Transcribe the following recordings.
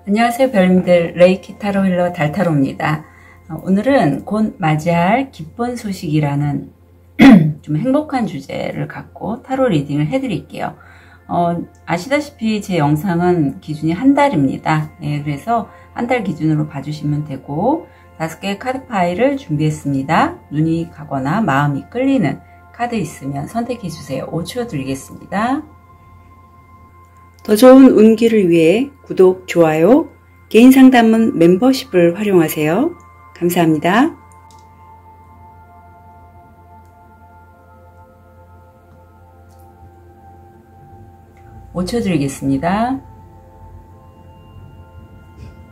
안녕하세요 별님들, 레이키 타로 힐러 달타로입니다. 오늘은 곧 맞이할 기쁜 소식이라는 좀 행복한 주제를 갖고 타로 리딩을 해드릴게요. 아시다시피 제 영상은 기준이 한 달입니다. 그래서 한 달 기준으로 봐주시면 되고 5개의 카드 파일을 준비했습니다. 눈이 가거나 마음이 끌리는 카드 있으면 선택해주세요. 5초 드리겠습니다. 더 좋은 운기를 위해 구독, 좋아요, 개인 상담은 멤버십을 활용하세요. 감사합니다. (5초) 드리겠습니다.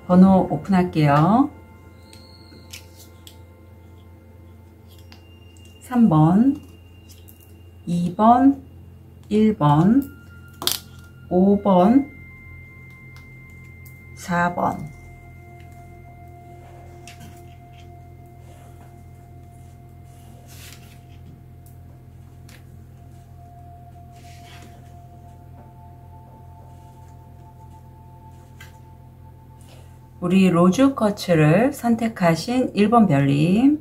번호 오픈할게요. 3번, 2번, 1번, 5번, 4번. 우리 로즈쿼츠를 선택하신 1번 별님,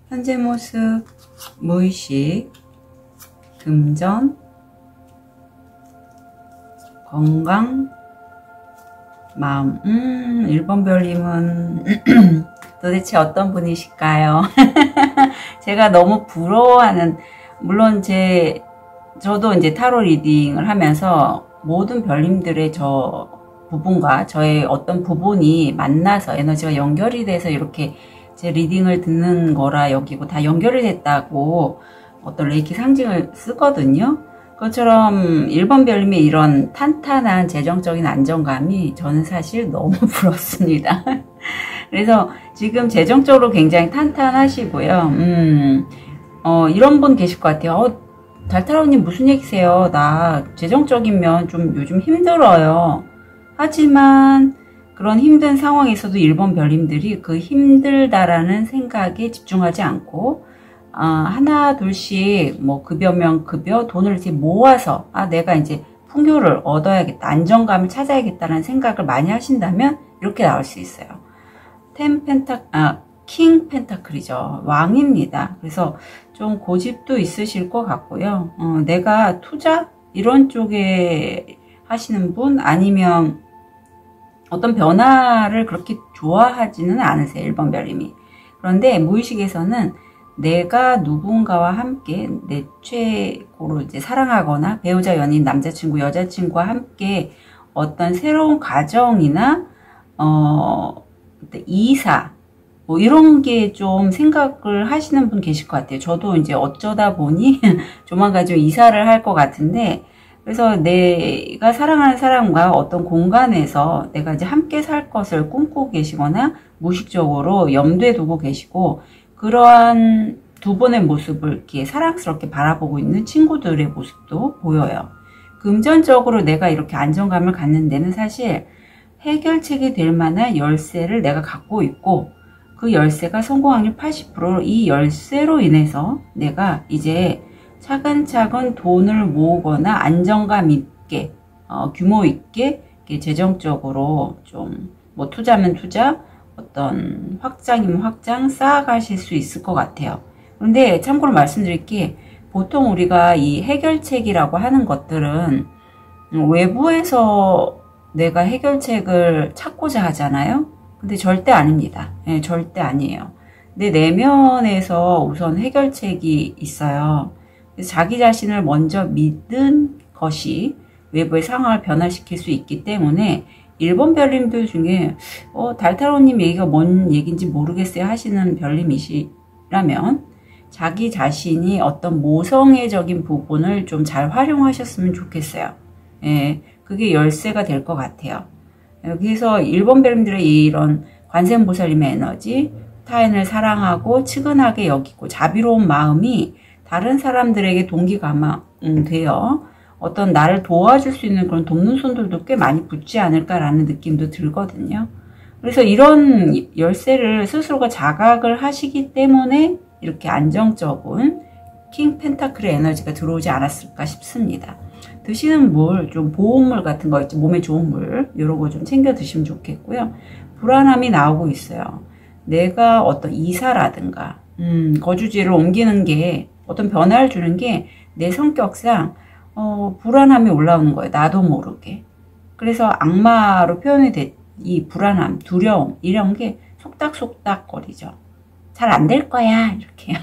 현재 모습, 무의식, 금전, 건강, 마음. 1번 별님은 도대체 어떤 분이실까요? 제가 너무 부러워하는, 물론 저도 이제 타로 리딩을 하면서 모든 별님들의 부분과 저의 어떤 부분이 만나서 에너지가 연결이 돼서 이렇게 제 리딩을 듣는 거라 여기고 다 연결이 됐다고 어떤 레이키 상징을 쓰거든요. 그것처럼 1번 별님의 이런 탄탄한 재정적인 안정감이 저는 사실 너무 부럽습니다. 그래서 지금 재정적으로 굉장히 탄탄하시고요. 이런 분 계실 것 같아요. 달타로님 무슨 얘기세요? 나 재정적이면 좀 요즘 힘들어요. 하지만 그런 힘든 상황에서도 1번 별님들이 그 힘들다라는 생각에 집중하지 않고 하나 둘씩 뭐 급여면 급여, 돈을 이렇게 모아서 내가 이제 풍요를 얻어야겠다, 안정감을 찾아야겠다는 생각을 많이 하신다면 이렇게 나올 수 있어요. 킹 펜타클이죠. 왕입니다. 그래서 좀 고집도 있으실 것 같고요. 내가 투자 이런 쪽에 하시는 분, 아니면 어떤 변화를 그렇게 좋아하지는 않으세요. 1번 별님이. 그런데 무의식에서는 내가 누군가와 함께 내 최고로 이제 사랑하거나 배우자, 연인, 남자친구, 여자친구와 함께 어떤 새로운 가정이나 이사 뭐 이런 게 좀 생각을 하시는 분 계실 것 같아요. 저도 이제 어쩌다 보니 조만간 좀 이사를 할 것 같은데, 그래서 내가 사랑하는 사람과 어떤 공간에서 내가 이제 함께 살 것을 꿈꾸고 계시거나 무의식적으로 염두에 두고 계시고, 그러한 두 분의 모습을 이렇게 사랑스럽게 바라보고 있는 친구들의 모습도 보여요. 금전적으로 내가 이렇게 안정감을 갖는 데는 사실 해결책이 될 만한 열쇠를 내가 갖고 있고, 그 열쇠가 성공 확률 80%, 이 열쇠로 인해서 내가 이제 차근차근 돈을 모으거나 안정감 있게, 규모 있게 재정적으로 좀 뭐 투자면 투자, 어떤 확장이면 확장 쌓아가실 수 있을 것 같아요. 그런데 참고로 말씀드릴 게, 보통 우리가 이 해결책이라고 하는 것들은 외부에서 내가 해결책을 찾고자 하잖아요. 근데 절대 아닙니다. 절대 아니에요. 내 내면에서 우선 해결책이 있어요. 그래서 자기 자신을 먼저 믿은 것이 외부의 상황을 변화시킬 수 있기 때문에 1번 별님들 중에 달타로님 얘기가 뭔 얘기인지 모르겠어요 하시는 별님이시라면 자기 자신이 어떤 모성애적인 부분을 좀 잘 활용하셨으면 좋겠어요. 그게 열쇠가 될 것 같아요. 그래서 1번 별님들의 이런 관세음보살님의 에너지, 타인을 사랑하고 측은하게 여기고 자비로운 마음이 다른 사람들에게 동기가 되어 어떤 나를 도와줄 수 있는 그런 돕는 손들도 꽤 많이 붙지 않을까라는 느낌도 들거든요. 그래서 이런 열쇠를 스스로가 자각을 하시기 때문에 이렇게 안정적인 킹 펜타클의 에너지가 들어오지 않았을까 싶습니다. 드시는 물, 좀 보온물 같은 거 있죠. 몸에 좋은 물, 이런 거 좀 챙겨 드시면 좋겠고요. 불안함이 나오고 있어요. 내가 어떤 이사라든가, 거주지를 옮기는 게, 어떤 변화를 주는 게 내 성격상, 불안함이 올라오는 거예요. 나도 모르게. 그래서 악마로 표현이 된 이 불안함, 두려움, 이런 게 속닥속닥 거리죠. 잘 안 될 거야. 이렇게요.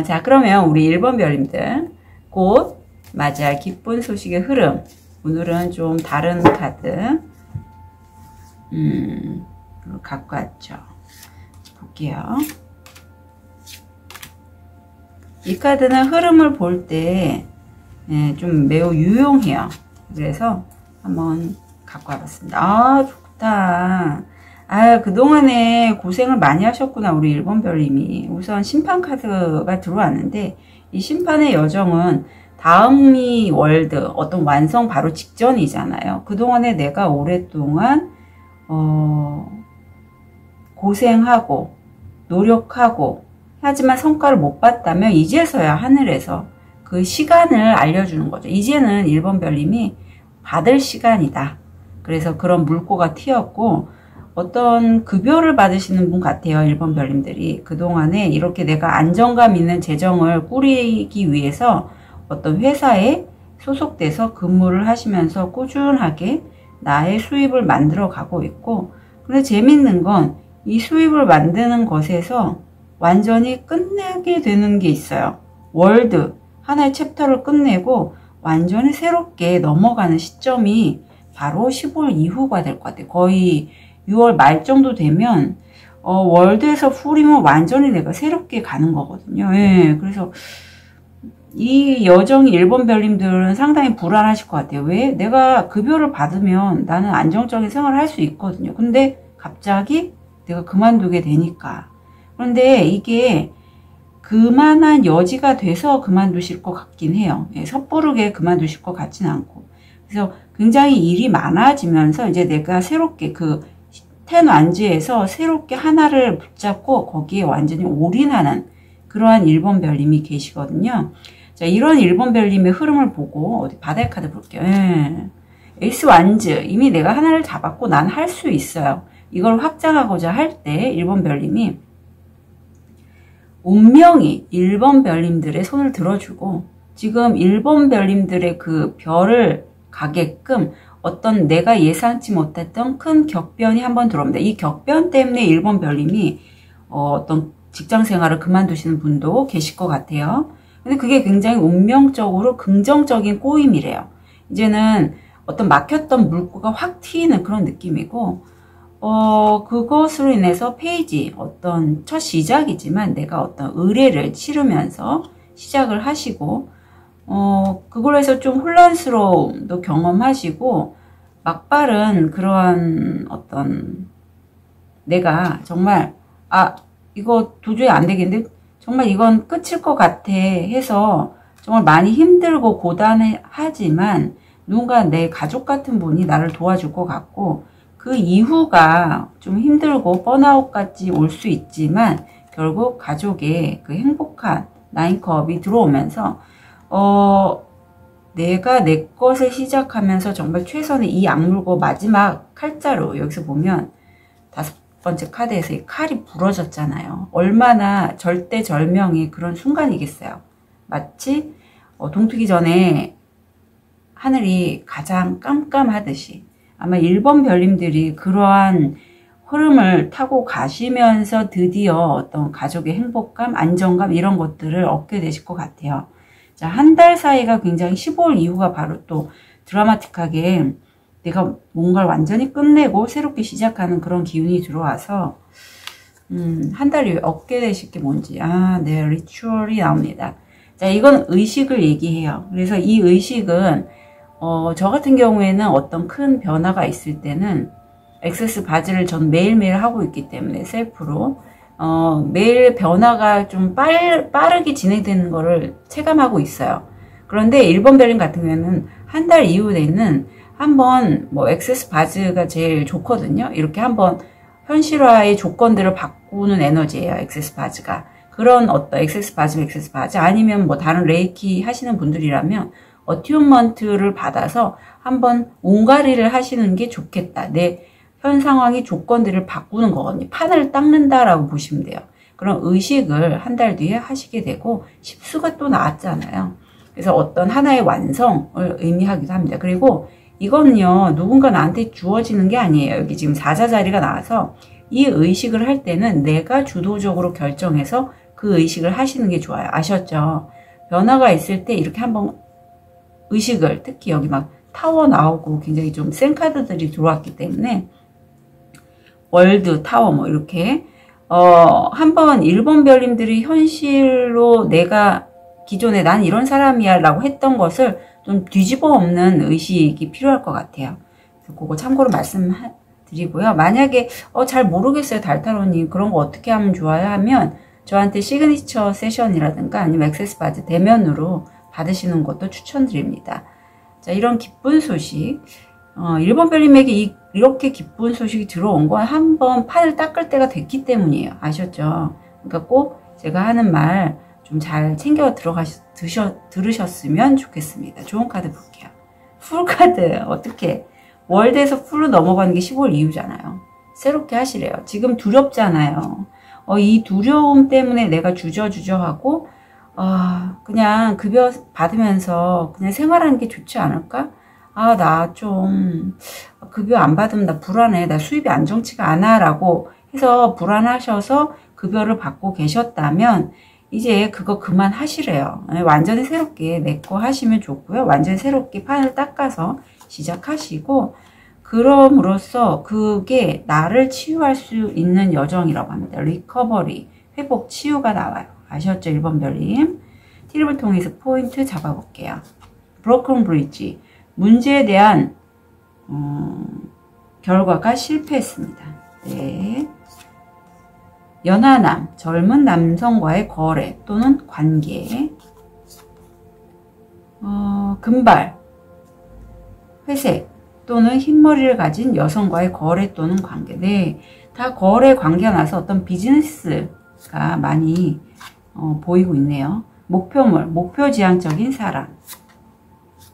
자, 그러면 우리 1번 별님들, 곧 맞이할 기쁜 소식의 흐름. 오늘은 좀 다른 카드, 갖고 왔죠. 볼게요. 이 카드는 흐름을 볼 때, 좀 매우 유용해요. 그래서 한번 갖고 와봤습니다. 아, 좋다. 아, 그동안에 고생을 많이 하셨구나, 우리 1번 별님이. 우선 심판 카드가 들어왔는데, 이 심판의 여정은 다음이 월드, 어떤 완성 바로 직전이잖아요. 그동안에 내가 오랫동안, 고생하고, 노력하고, 하지만 성과를 못 봤다면, 이제서야 하늘에서 그 시간을 알려주는 거죠. 이제는 1번 별님이 받을 시간이다. 그래서 그런 물꼬가 튀었고, 어떤 급여를 받으시는 분 같아요. 1번 별님들이. 그동안에 이렇게 내가 안정감 있는 재정을 꾸리기 위해서 어떤 회사에 소속돼서 근무를 하시면서 꾸준하게 나의 수입을 만들어 가고 있고, 근데 재밌는 건 이 수입을 만드는 것에서 완전히 끝내게 되는 게 있어요. 월드, 하나의 챕터를 끝내고 완전히 새롭게 넘어가는 시점이 바로 15일 이후가 될 것 같아요. 거의 6월 말 정도 되면 월드에서 풀이면 완전히 내가 새롭게 가는 거거든요. 예, 그래서 이 여정이 1번 별님들은 상당히 불안하실 것 같아요. 왜? 내가 급여를 받으면 나는 안정적인 생활을 할 수 있거든요. 근데 갑자기 내가 그만두게 되니까. 그런데 이게 그만한 여지가 돼서 그만두실 것 같긴 해요. 예, 섣부르게 그만두실 것 같진 않고. 그래서 굉장히 일이 많아지면서 이제 내가 새롭게 그 텐완지에서 새롭게 하나를 붙잡고 거기에 완전히 올인하는 그러한 1번 별님이 계시거든요. 자, 이런 1번 별님의 흐름을 보고 어디 바다의 카드 볼게요. 예. 에이스 완즈. 이미 내가 하나를 잡았고 난 할 수 있어요. 이걸 확장하고자 할 때 1번 별님이 운명이 1번 별님들의 손을 들어주고 지금 1번 별님들의 그 별을 가게끔 어떤 내가 예상치 못했던 큰 격변이 한번 들어옵니다. 이 격변 때문에 1번 별님이 어떤 직장 생활을 그만두시는 분도 계실 것 같아요. 근데 그게 굉장히 운명적으로 긍정적인 꼬임이래요. 이제는 어떤 막혔던 물꼬가 확 튀는 그런 느낌이고, 그것으로 인해서 페이지, 어떤 첫 시작이지만 내가 어떤 의뢰를 치르면서 시작을 하시고, 그걸로 해서 좀 혼란스러움도 경험하시고, 막바른 그러한 어떤 내가 정말, 이거 도저히 안 되겠는데, 정말 이건 끝일 것 같아 해서 정말 많이 힘들고 고단하지만 누군가 내 가족 같은 분이 나를 도와줄 것 같고 그 이후가 좀 힘들고 번아웃까지 올 수 있지만 결국 가족의 그 행복한 나인컵이 들어오면서 내가 내 것을 시작하면서 정말 최선의 이 악물고 마지막 칼자루 여기서 보면 5번째 카드에서 이 칼이 부러졌잖아요. 얼마나 절대절명의 그런 순간이겠어요. 마치 동트기 전에 하늘이 가장 깜깜하듯이 아마 1번 별님들이 그러한 흐름을 타고 가시면서 드디어 어떤 가족의 행복감, 안정감 이런 것들을 얻게 되실 것 같아요. 자, 한 달 사이가 굉장히 15일 이후가 바로 또 드라마틱하게 내가 뭔가를 완전히 끝내고 새롭게 시작하는 그런 기운이 들어와서 한 달 이후에 얻게 되실 게 뭔지 네, 리추얼이 나옵니다. 자, 이건 의식을 얘기해요. 그래서 이 의식은 저 같은 경우에는 어떤 큰 변화가 있을 때는 액세스 바지를 전 매일매일 하고 있기 때문에 셀프로 매일 변화가 좀 빠르게 진행되는 거를 체감하고 있어요. 그런데 1번 별님 같은 경우에는 한 달 이후에는 한번 뭐 액세스 바즈가 제일 좋거든요. 이렇게 한번 현실화의 조건들을 바꾸는 에너지예요. 액세스 바즈가. 그런 어떤 액세스 바즈 아니면 뭐 다른 레이키 하시는 분들이라면 어튜먼트를 받아서 한번 온가리를 하시는 게 좋겠다. 내 현 상황의 조건들을 바꾸는 거거든요. 판을 닦는다라고 보시면 돼요. 그런 의식을 한 달 뒤에 하시게 되고 10수가 또 나왔잖아요. 그래서 어떤 하나의 완성을 의미하기도 합니다. 그리고 이거는요, 누군가 나한테 주어지는 게 아니에요. 여기 지금 4자 자리가 나와서 이 의식을 할 때는 내가 주도적으로 결정해서 그 의식을 하시는 게 좋아요. 아셨죠? 변화가 있을 때 이렇게 한번 의식을, 특히 여기 막 타워 나오고 굉장히 좀 센 카드들이 들어왔기 때문에 월드, 타워 뭐 이렇게 한번 1번 별님들이 현실로 내가 기존에 난 이런 사람이야 라고 했던 것을 좀 뒤집어 엎는 의식이 필요할 것 같아요. 그래서 그거 참고로 말씀드리고요. 만약에 잘 모르겠어요 달타로님 그런 거 어떻게 하면 좋아요 하면 저한테 시그니처 세션이라든가 아니면 액세스 바드 대면으로 받으시는 것도 추천드립니다. 자, 이런 기쁜 소식 1번 별님에게 이렇게 기쁜 소식이 들어온 건 한번 판을 닦을 때가 됐기 때문이에요. 아셨죠? 그러니까 꼭 제가 하는 말 좀 잘 챙겨 들으셨으면 좋겠습니다. 좋은 카드 볼게요. 풀 카드 어떻게 월드에서 풀로 넘어가는 게 15일 이후잖아요. 새롭게 하시래요. 지금 두렵잖아요. 이 두려움 때문에 내가 주저하고 그냥 급여 받으면서 그냥 생활하는 게 좋지 않을까? 나 좀 급여 안 받으면 나 불안해. 나 수입이 안정치가 않아 라고 해서 불안하셔서 급여를 받고 계셨다면 이제 그거 그만하시래요. 완전히 새롭게 내 거 하시면 좋고요. 완전히 새롭게 판을 닦아서 시작하시고 그럼으로써 그게 나를 치유할 수 있는 여정이라고 합니다. 리커버리, 회복, 치유가 나와요. 아셨죠? 1번 별님. 티립을 통해서 포인트 잡아볼게요. 브로큰 브리지. 문제에 대한 결과가 실패했습니다. 네. 연하남, 젊은 남성과의 거래 또는 관계. 금발, 회색 또는 흰머리를 가진 여성과의 거래 또는 관계. 네, 다 거래 관계가 나서 어떤 비즈니스가 많이 보이고 있네요. 목표물, 목표지향적인 사람.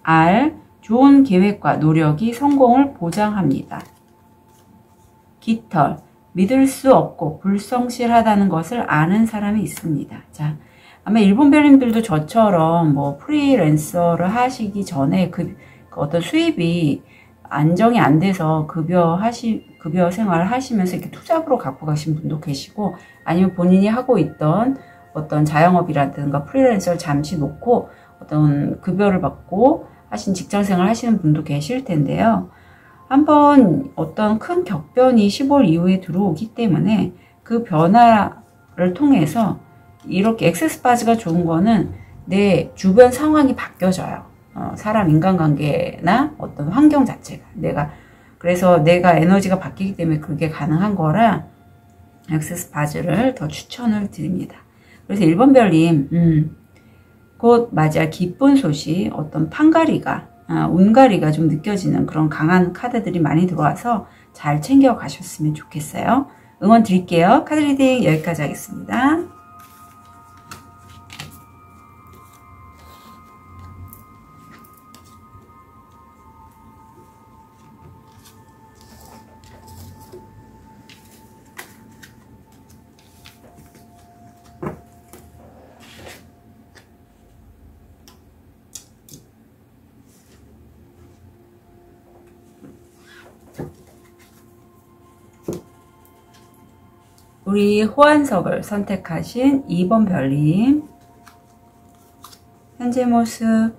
R, 좋은 계획과 노력이 성공을 보장합니다. 깃털, 믿을 수 없고 불성실하다는 것을 아는 사람이 있습니다. 자, 아마 일본 별님들도 저처럼 뭐 프리랜서를 하시기 전에 그 어떤 수입이 안정이 안 돼서 급여 생활을 하시면서 이렇게 투잡으로 갖고 가신 분도 계시고 아니면 본인이 하고 있던 어떤 자영업이라든가 프리랜서를 잠시 놓고 어떤 급여를 받고 하신 직장생활 하시는 분도 계실 텐데요. 한번 어떤 큰 격변이 15일 이후에 들어오기 때문에 그 변화를 통해서 이렇게 액세스 바즈가 좋은 거는 내 주변 상황이 바뀌어져요. 사람 인간관계나 어떤 환경 자체가 그래서 내가 에너지가 바뀌기 때문에 그게 가능한 거라 액세스 바즈를 더 추천을 드립니다. 그래서 1번 별님 곧 맞이할 기쁜 소식 어떤 운가리가 좀 느껴지는 그런 강한 카드들이 많이 들어와서 잘 챙겨 가셨으면 좋겠어요. 응원 드릴게요. 카드 리딩 여기까지 하겠습니다. 우리 호환석을 선택하신 2번 별님. 현재 모습,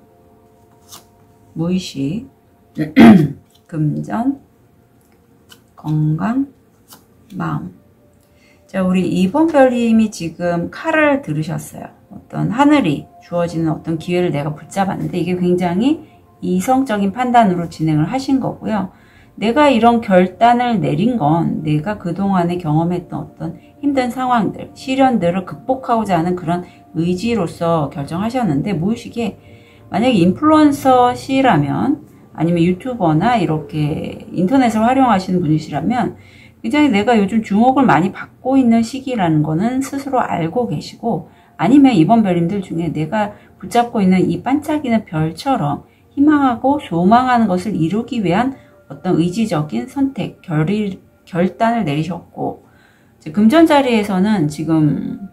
무의식, 금전, 건강, 마음. 자, 우리 2번 별님이 지금 칼을 들으셨어요. 어떤 하늘이 주어지는 어떤 기회를 내가 붙잡았는데 이게 굉장히 이성적인 판단으로 진행을 하신 거고요. 내가 이런 결단을 내린 건 내가 그동안에 경험했던 어떤 힘든 상황들, 시련들을 극복하고자 하는 그런 의지로서 결정하셨는데 무의식에 만약에 인플루언서시라면 아니면 유튜버나 이렇게 인터넷을 활용하시는 분이시라면 굉장히 내가 요즘 주목을 많이 받고 있는 시기라는 거는 스스로 알고 계시고 아니면 이번 별님들 중에 내가 붙잡고 있는 이 반짝이는 별처럼 희망하고 소망하는 것을 이루기 위한 어떤 의지적인 선택, 결단을 내리셨고, 금전 자리에서는 지금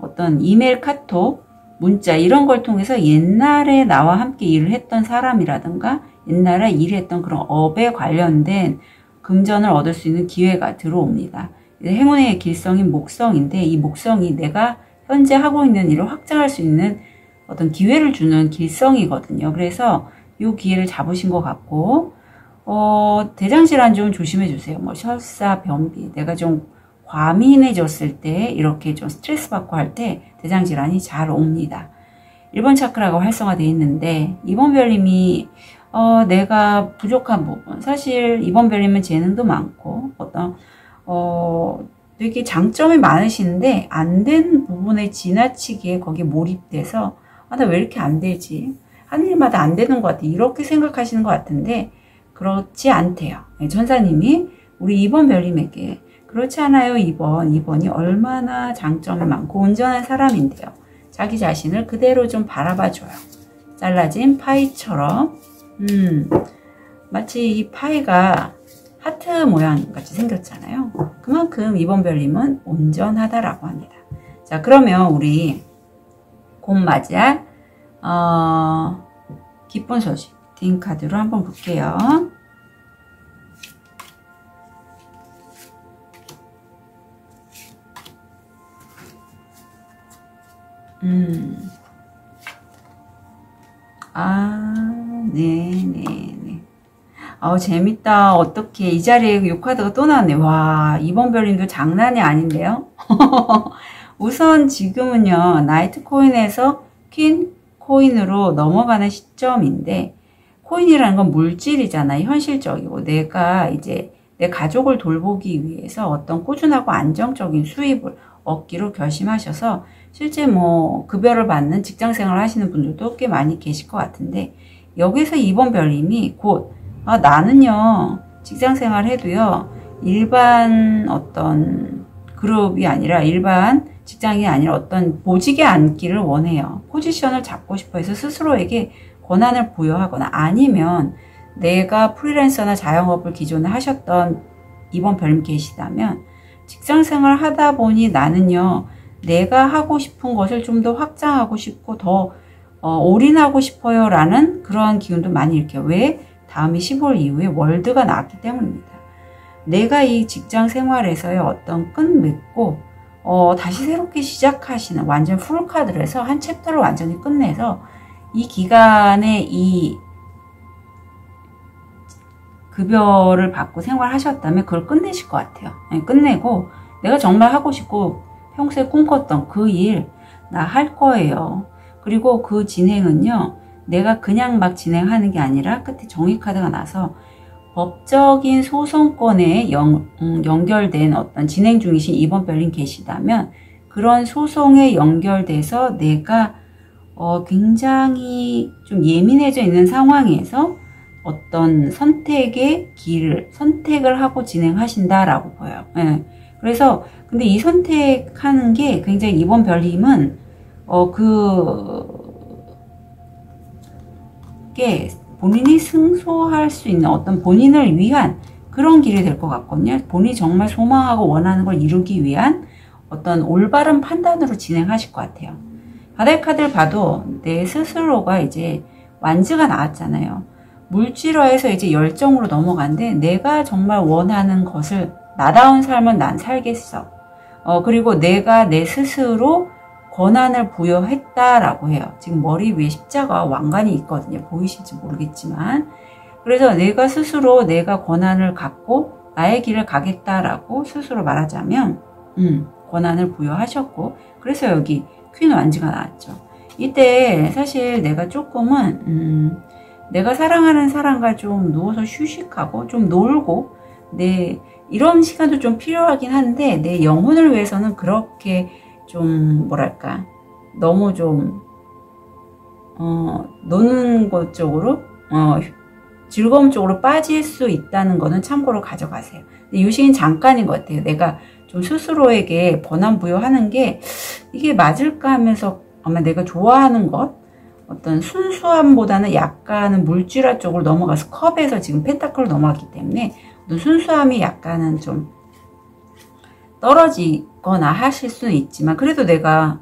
어떤 이메일, 카톡, 문자 이런 걸 통해서 옛날에 나와 함께 일을 했던 사람이라든가 옛날에 일했던 그런 업에 관련된 금전을 얻을 수 있는 기회가 들어옵니다. 행운의 길성인 목성인데 이 목성이 내가 현재 하고 있는 일을 확장할 수 있는 어떤 기회를 주는 길성이거든요. 그래서 이 기회를 잡으신 것 같고, 대장질환 좀 조심해 주세요. 뭐 설사, 변비, 내가 좀 과민해졌을 때 이렇게 좀 스트레스 받고 할 때 대장질환이 잘 옵니다. 1번 차크라가 활성화되어 있는데 2번 별님이 내가 부족한 부분, 사실 2번 별님은 재능도 많고 어떤 되게 장점이 많으신데 안 된 부분에 지나치게 거기에 몰입돼서 나 왜 이렇게 안 되지? 하는 일마다 안 되는 것 같아. 이렇게 생각하시는 것 같은데 그렇지 않대요. 천사님이 우리 2번 별님에게 그렇지 않아요. 2번이 얼마나 장점이 많고 온전한 사람인데요. 자기 자신을 그대로 좀 바라봐줘요. 잘라진 파이처럼 마치 이 파이가 하트 모양 같이 생겼잖아요. 그만큼 2번 별님은 온전하다라고 합니다. 자, 그러면 우리 곧 맞이할 기쁜 소식 딩 카드로 한번 볼게요. 네네네. 재밌다. 어떻게 이 자리에 요 카드가 또 나왔네. 와, 2번 별님도 장난이 아닌데요. 우선 지금은요, 나이트 코인에서 퀸 코인으로 넘어가는 시점인데, 코인이라는 건 물질이잖아요. 현실적이고. 내가 이제 내 가족을 돌보기 위해서 어떤 꾸준하고 안정적인 수입을 얻기로 결심하셔서 실제 뭐 급여를 받는 직장 생활을 하시는 분들도 꽤 많이 계실 것 같은데, 여기서 2번 별님이 곧 나는요 직장 생활 해도요 일반 어떤 그룹이 아니라 일반 직장이 아니라 어떤 보직에 앉기를 원해요. 포지션을 잡고 싶어 해서 스스로에게 권한을 부여하거나 아니면 내가 프리랜서나 자영업을 기존에 하셨던 2번 별님 계시다면 직장 생활 하다 보니 나는요 내가 하고 싶은 것을 좀 더 확장하고 싶고 더 올인하고 싶어요 라는 그러한 기운도 많이 일으켜요. 왜? 다음이 15월 이후에 월드가 나왔기 때문입니다. 내가 이 직장 생활에서의 어떤 끈 맺고 다시 새롭게 시작하시는 완전 풀카드를 해서 한 챕터를 완전히 끝내서 이 기간에 이 급여를 받고 생활하셨다면 그걸 끝내실 것 같아요. 끝내고 내가 정말 하고 싶고 평소에 꿈꿨던 그 일 나 할 거예요. 그리고 그 진행은요 내가 그냥 막 진행하는 게 아니라 끝에 정의카드가 나서 법적인 소송권에 연결된 어떤 진행 중이신 2번 별님 계시다면 그런 소송에 연결돼서 내가 굉장히 좀 예민해져 있는 상황에서 어떤 선택을 하고 진행하신다라고 보여요. 네. 그래서 근데 이 선택하는 게 굉장히 2번 별님은 게 본인이 승소할 수 있는 어떤 본인을 위한 그런 길이 될 것 같거든요. 본인이 정말 소망하고 원하는 걸 이루기 위한 어떤 올바른 판단으로 진행하실 것 같아요. 바다의 카드를 봐도 내 스스로가 이제 완즈가 나왔잖아요. 물질화해서 이제 열정으로 넘어가는데 내가 정말 원하는 것을 나다운 삶은 난 살겠어. 그리고 내가 내 스스로 권한을 부여했다라고 해요. 지금 머리 위에 십자가 왕관이 있거든요. 보이실지 모르겠지만. 그래서 내가 스스로 내가 권한을 갖고 나의 길을 가겠다라고 스스로 말하자면 권한을 부여하셨고 그래서 여기 퀸 완즈가 나왔죠. 이때 사실 내가 조금은 내가 사랑하는 사람과 좀 누워서 휴식하고 좀 놀고 이런 시간도 좀 필요하긴 한데 내 영혼을 위해서는 그렇게 좀 뭐랄까 너무 좀 노는 것 쪽으로 즐거움 쪽으로 빠질 수 있다는 거는 참고로 가져가세요. 근데 이 시기는 잠깐인 것 같아요. 내가 좀 스스로에게 권한 부여하는 게 이게 맞을까 하면서 아마 내가 좋아하는 것 어떤 순수함보다는 약간은 물질화 쪽으로 넘어가서 컵에서 지금 펜타클로 넘어갔기 때문에 어떤 순수함이 약간은 좀 떨어지거나 하실 수는 있지만, 그래도 내가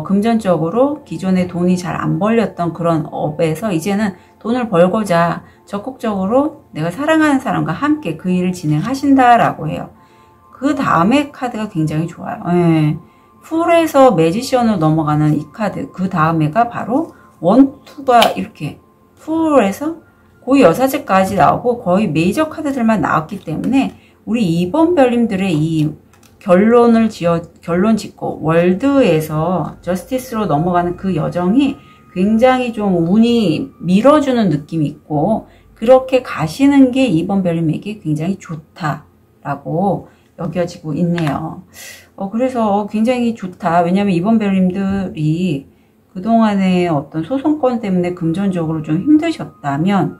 금전적으로 기존에 돈이 잘 안 벌렸던 그런 업에서 이제는 돈을 벌고자 적극적으로 내가 사랑하는 사람과 함께 그 일을 진행하신다라고 해요. 그 다음에 카드가 굉장히 좋아요. 예. 풀에서 매지션으로 넘어가는 이 카드, 그 다음에가 바로 원투가 이렇게 풀에서 고위 여사제까지 나오고 거의 메이저 카드들만 나왔기 때문에 우리 2번 별님들의 이 결론 짓고 월드에서 저스티스로 넘어가는 그 여정이 굉장히 좀 운이 밀어주는 느낌이 있고, 그렇게 가시는 게 2번 별님에게 굉장히 좋다라고 여겨지고 있네요. 그래서 굉장히 좋다. 왜냐면 2번 별님들이 그동안의 어떤 소송권 때문에 금전적으로 좀 힘드셨다면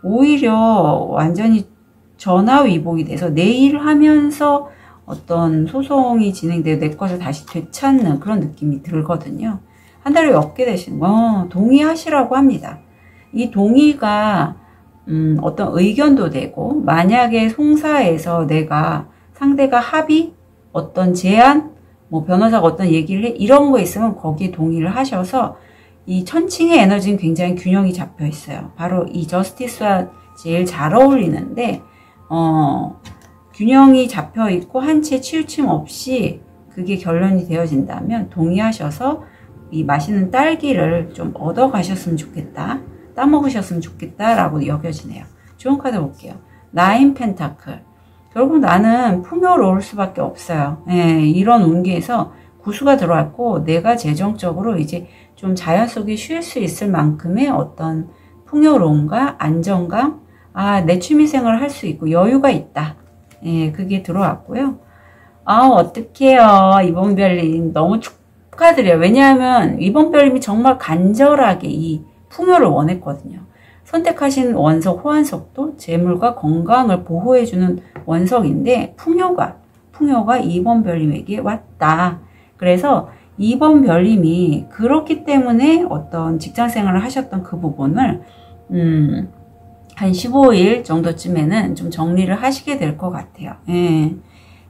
오히려 완전히 전화위복이 돼서 내 일을 하면서 어떤 소송이 진행되어 내 것을 다시 되찾는 그런 느낌이 들거든요. 한 달에 얻게 되시는 거 동의하시라고 합니다. 이 동의가 어떤 의견도 되고, 만약에 송사에서 내가 상대가 합의, 어떤 제안, 뭐 변호사가 어떤 얘기를 해, 이런 거 있으면 거기에 동의를 하셔서 이 천칭의 에너지는 굉장히 균형이 잡혀 있어요. 바로 이 저스티스와 제일 잘 어울리는데 균형이 잡혀 있고 한치의 치우침 없이 그게 결론이 되어진다면 동의하셔서 이 맛있는 딸기를 좀 얻어 가셨으면 좋겠다, 따먹으셨으면 좋겠다 라고 여겨지네요. 좋은 카드 볼게요. 나인 펜타클. 결국 나는 풍요로울 수밖에 없어요. 예, 이런 운기에서 구수가 들어왔고 내가 재정적으로 이제 좀 자연 속에 쉴 수 있을 만큼의 어떤 풍요로움과 안정감, 내 취미생활을 할 수 있고 여유가 있다. 예, 그게 들어왔고요. 어떡해요. 이번 별님 너무 축하드려요. 왜냐하면 이번 별님이 정말 간절하게 이 풍요를 원했거든요. 선택하신 원석 호환석도 재물과 건강을 보호해주는 원석인데 풍요가 2번 별님에게 왔다. 그래서 2번 별님이 그렇기 때문에 어떤 직장생활을 하셨던 그 부분을 한 15일 정도쯤에는 좀 정리를 하시게 될 것 같아요. 예.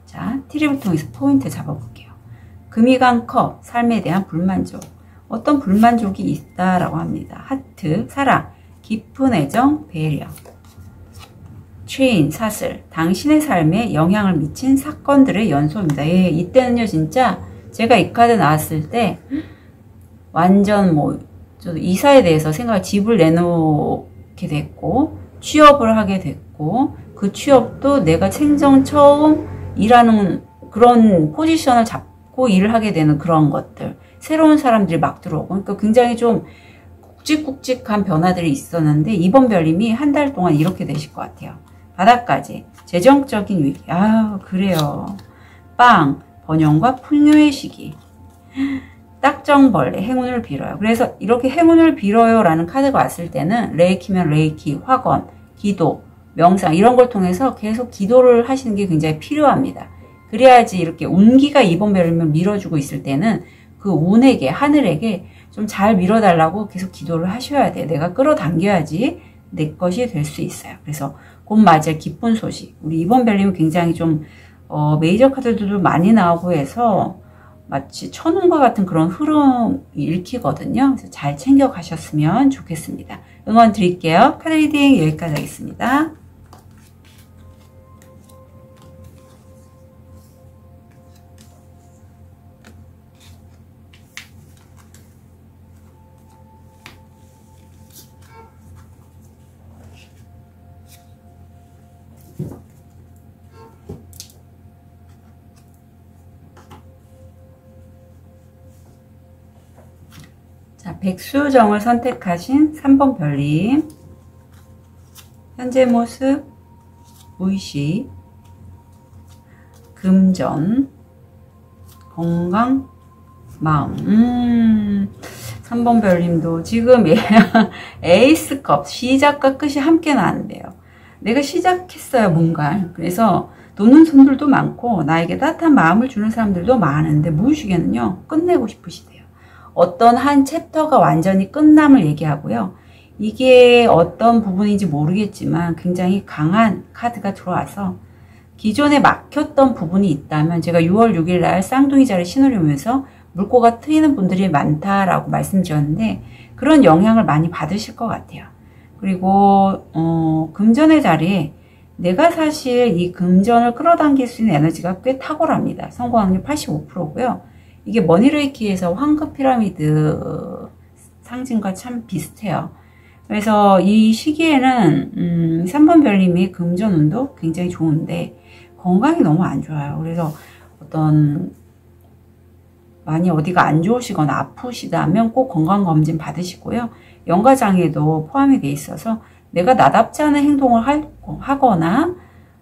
자, 티립을 통해서 포인트 잡아볼게요. 금이 간 컵, 삶에 대한 불만족. 어떤 불만족이 있다라고 합니다. 하트, 사랑, 깊은 애정, 배려. 체인, 사슬, 당신의 삶에 영향을 미친 사건들의 연속입니다. 예, 이때는요 진짜 제가 이 카드 나왔을 때 완전 저도 이사에 대해서 집을 내놓게 됐고 취업을 하게 됐고, 그 취업도 내가 생전 처음 일하는 그런 포지션을 잡고 일을 하게 되는 그런 것들, 새로운 사람들이 막 들어오고, 그러니까 굉장히 좀 굵직굵직한 변화들이 있었는데 이번 별님이 한 달 동안 이렇게 되실 것 같아요. 바닥까지 재정적인 위기. 그래요. 빵, 번영과 풍요의 시기. 딱정벌레, 행운을 빌어요. 그래서 이렇게 행운을 빌어요 라는 카드가 왔을 때는 레이키면 레이키, 화건, 기도, 명상 이런 걸 통해서 계속 기도를 하시는 게 굉장히 필요합니다. 그래야지 이렇게 운기가 이번 별님을 밀어주고 있을 때는 그 운에게, 하늘에게 좀 잘 밀어달라고 계속 기도를 하셔야 돼요. 내가 끌어당겨야지 내 것이 될 수 있어요. 그래서 곧 맞을 기쁜 소식. 우리 이번 별님은 굉장히 좀 메이저 카드들도 많이 나오고 해서 마치 천운과 같은 그런 흐름이 읽히거든요. 그래서 잘 챙겨 가셨으면 좋겠습니다. 응원 드릴게요. 카드 리딩 여기까지 하겠습니다. 자, 백수정을 선택하신 3번 별님. 현재 모습, 무의식, 금전, 건강, 마음. 3번 별님도 지금 에이스컵, 시작과 끝이 함께 나는데요. 내가 시작했어요, 뭔가. 그래서 놓는 손들도 많고 나에게 따뜻한 마음을 주는 사람들도 많은데 무의식에는요, 끝내고 싶으시대요. 어떤 한 챕터가 완전히 끝남을 얘기하고요. 이게 어떤 부분인지 모르겠지만 굉장히 강한 카드가 들어와서 기존에 막혔던 부분이 있다면, 제가 6월 6일 날 쌍둥이 자리 신호를 오면서 물꼬가 트이는 분들이 많다라고 말씀드렸는데 그런 영향을 많이 받으실 것 같아요. 그리고 금전의 자리에 내가 사실 이 금전을 끌어당길 수 있는 에너지가 꽤 탁월합니다. 성공 확률 85%고요. 이게 머니레이키에서 황금 피라미드 상징과 참 비슷해요. 그래서 이 시기에는 3번 별님이 금전운도 굉장히 좋은데 건강이 너무 안 좋아요. 그래서 많이 어디가 안 좋으시거나 아프시다면 꼭 건강검진 받으시고요. 영가장애도 포함이 돼 있어서 내가 나답지 않은 행동을 하거나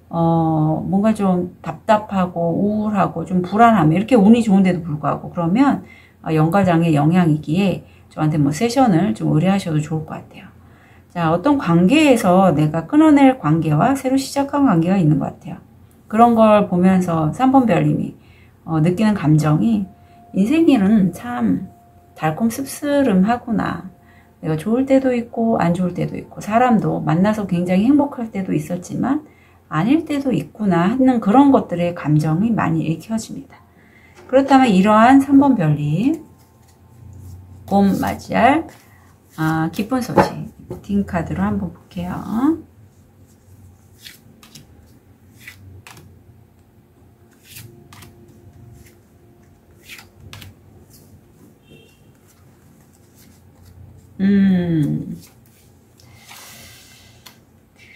뭔가 좀 답답하고 우울하고 좀 불안하면, 이렇게 운이 좋은데도 불구하고 그러면 영가장애 영향이기에 저한테 뭐 세션을 좀 의뢰하셔도 좋을 것 같아요. 자, 어떤 관계에서 내가 끊어낼 관계와 새로 시작한 관계가 있는 것 같아요. 그런 걸 보면서 3번 별님이 느끼는 감정이, 인생일은 참 달콤 씁쓸하구나. 내가 좋을 때도 있고 안 좋을 때도 있고 사람도 만나서 굉장히 행복할 때도 있었지만 아닐 때도 있구나 하는 그런 것들의 감정이 많이 읽혀집니다. 그렇다면 이러한 3번 별님 봄 맞이할 기쁜 소식 딩 카드로 한번 볼게요.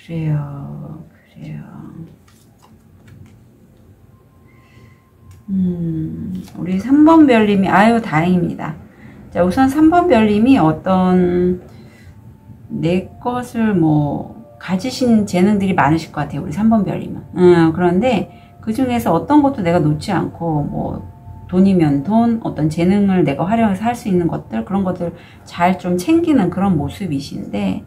그래요. 우리 3번 별님이, 아유, 다행입니다. 자, 우선 3번 별님이 어떤 내 것을 가지신 재능들이 많으실 것 같아요. 우리 3번 별님은. 그런데 그 중에서 어떤 것도 내가 놓지 않고, 돈이면 돈, 어떤 재능을 내가 활용해서 할 수 있는 것들, 그런 것들 잘 좀 챙기는 그런 모습이신데,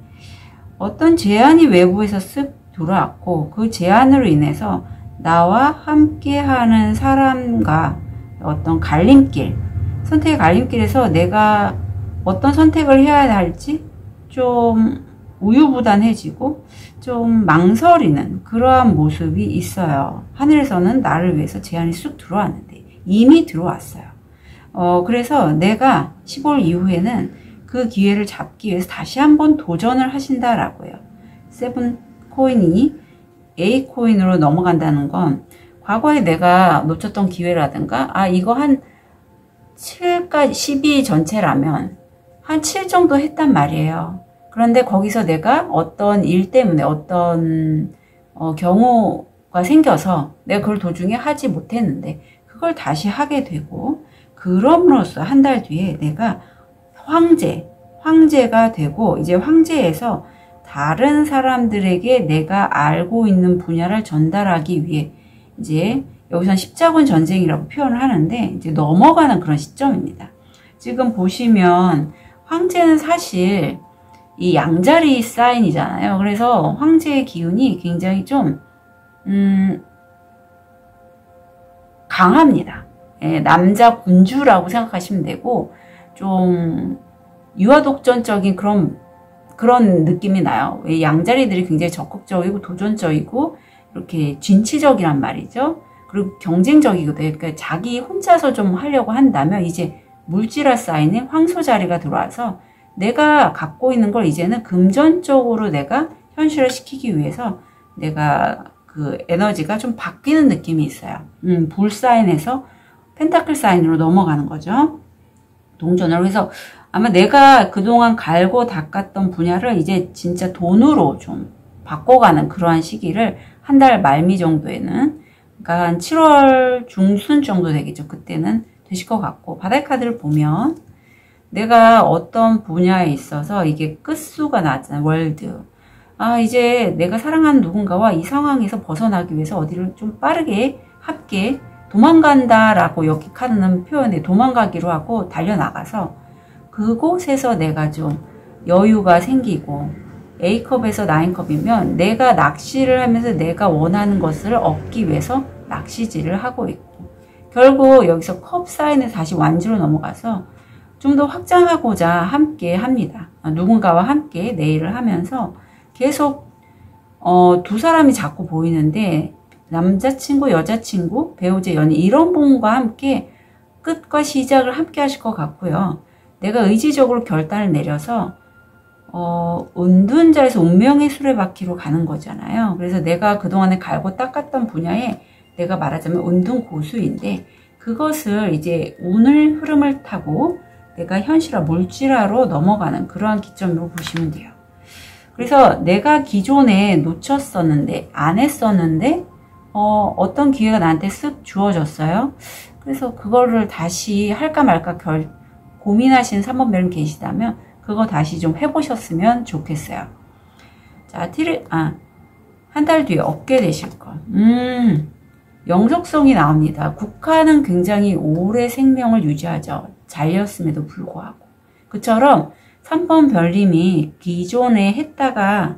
어떤 제안이 외부에서 쓱 들어왔고, 그 제안으로 인해서 나와 함께하는 사람과 어떤 갈림길, 선택의 갈림길에서 내가 어떤 선택을 해야 할지 좀 우유부단해지고 좀 망설이는 그러한 모습이 있어요. 하늘에서는 나를 위해서 제안이 쑥 들어왔는데 이미 들어왔어요. 그래서 내가 15일 이후에는 그 기회를 잡기 위해서 다시 한번 도전을 하신다라고요. 7 코인이 A 코인으로 넘어간다는 건 과거에 내가 놓쳤던 기회라든가, 이거 한 7까지 12 전체라면 한 7 정도 했단 말이에요. 그런데 거기서 내가 어떤 일 때문에 어떤 경우가 생겨서 내가 그걸 도중에 하지 못했는데 그걸 다시 하게 되고, 그럼으로써 한 달 뒤에 내가 황제가 되고, 이제 황제에서 다른 사람들에게 내가 알고 있는 분야를 전달하기 위해, 이제 여기선 십자군 전쟁이라고 표현을 하는데 이제 넘어가는 그런 시점입니다. 지금 보시면 황제는 사실 이 양자리 사인이잖아요. 그래서 황제의 기운이 굉장히 좀 강합니다. 남자 군주라고 생각하시면 되고, 좀 유아독전적인 그런 느낌이 나요. 양자리들이 굉장히 적극적이고 도전적이고 이렇게 진취적이란 말이죠. 그리고 경쟁적이거든요. 그러니까 자기 혼자서 좀 하려고 한다면 이제 물질화 사인의 황소 자리가 들어와서 내가 갖고 있는 걸 이제는 금전적으로 내가 현실화 시키기 위해서 내가 그 에너지가 좀 바뀌는 느낌이 있어요. 불 사인에서 펜타클 사인으로 넘어가는 거죠. 동전으로. 그래서 아마 내가 그동안 갈고 닦았던 분야를 이제 진짜 돈으로 좀 바꿔가는 그러한 시기를 한 달 말미 정도에는, 그러니까 한 7월 중순 정도 되겠죠. 그때는 되실 것 같고, 바닥 카드를 보면 내가 어떤 분야에 있어서 이게 끝수가 나왔잖아요. 월드. 이제 내가 사랑하는 누군가와 이 상황에서 벗어나기 위해서 어디를 좀 빠르게 함께 도망간다라고 여기 카드는 표현해 도망가기로 하고 달려나가서 그곳에서 내가 좀 여유가 생기고, A컵에서 9컵이면 내가 낚시를 하면서 내가 원하는 것을 얻기 위해서 낚시질을 하고 있고, 결국 여기서 컵 사인에 다시 완주로 넘어가서 좀 더 확장하고자 함께 합니다. 누군가와 함께 내일을 하면서 계속 두 사람이 자꾸 보이는데 남자친구, 여자친구, 배우자, 연인 이런 분과 함께 끝과 시작을 함께 하실 것 같고요. 내가 의지적으로 결단을 내려서 은둔자에서 운명의 수레바퀴로 가는 거잖아요. 그래서 내가 그동안에 갈고 닦았던 분야에 내가 말하자면 은둔 고수인데 그것을 이제 운을 흐름을 타고 내가 현실화, 물질화로 넘어가는 그러한 기점으로 보시면 돼요. 그래서 내가 기존에 놓쳤었는데 안 했었는데 어떤 기회가 나한테 쓱 주어졌어요. 그래서 그거를 다시 할까 말까 고민하신 3번 별님 계시다면 그거 다시 좀 해보셨으면 좋겠어요. 자, 한 달 뒤에 얻게 되실 것. 영속성이 나옵니다. 국화는 굉장히 오래 생명을 유지하죠. 잘렸음에도 불구하고. 그처럼 3번 별님이 기존에 했다가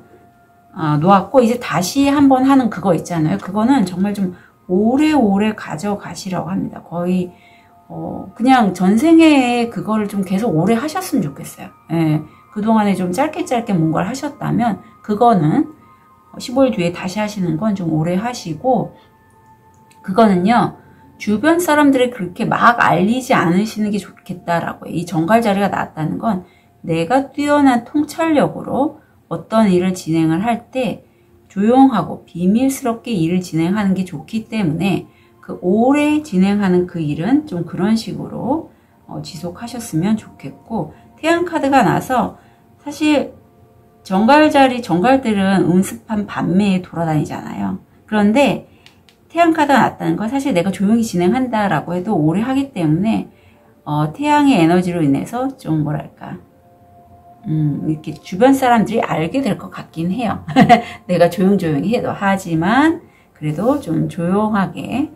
놓았고 이제 다시 한번 하는 그거 있잖아요. 그거는 정말 좀 오래오래 가져가시라고 합니다. 거의 그냥 전생에 그거를 좀 계속 오래 하셨으면 좋겠어요. 예, 그동안에 좀 짧게 뭔가를 하셨다면 그거는 15일 뒤에 다시 하시는 건 좀 오래 하시고 그거는요. 주변 사람들이 그렇게 막 알리지 않으시는 게 좋겠다라고 해요. 이 정갈 자리가 나왔다는 건 내가 뛰어난 통찰력으로 어떤 일을 진행을 할 때 조용하고 비밀스럽게 일을 진행하는 게 좋기 때문에 그 오래 진행하는 그 일은 좀 그런 식으로 지속하셨으면 좋겠고 태양 카드가 나서 사실 정갈들은 음습한 밤매에 돌아다니잖아요. 그런데 태양 카드가 났다는 건 사실 내가 조용히 진행한다라고 해도 오래 하기 때문에 태양의 에너지로 인해서 좀 뭐랄까 이렇게 주변 사람들이 알게 될 것 같긴 해요. 내가 조용히 해도 하지만 그래도 좀 조용하게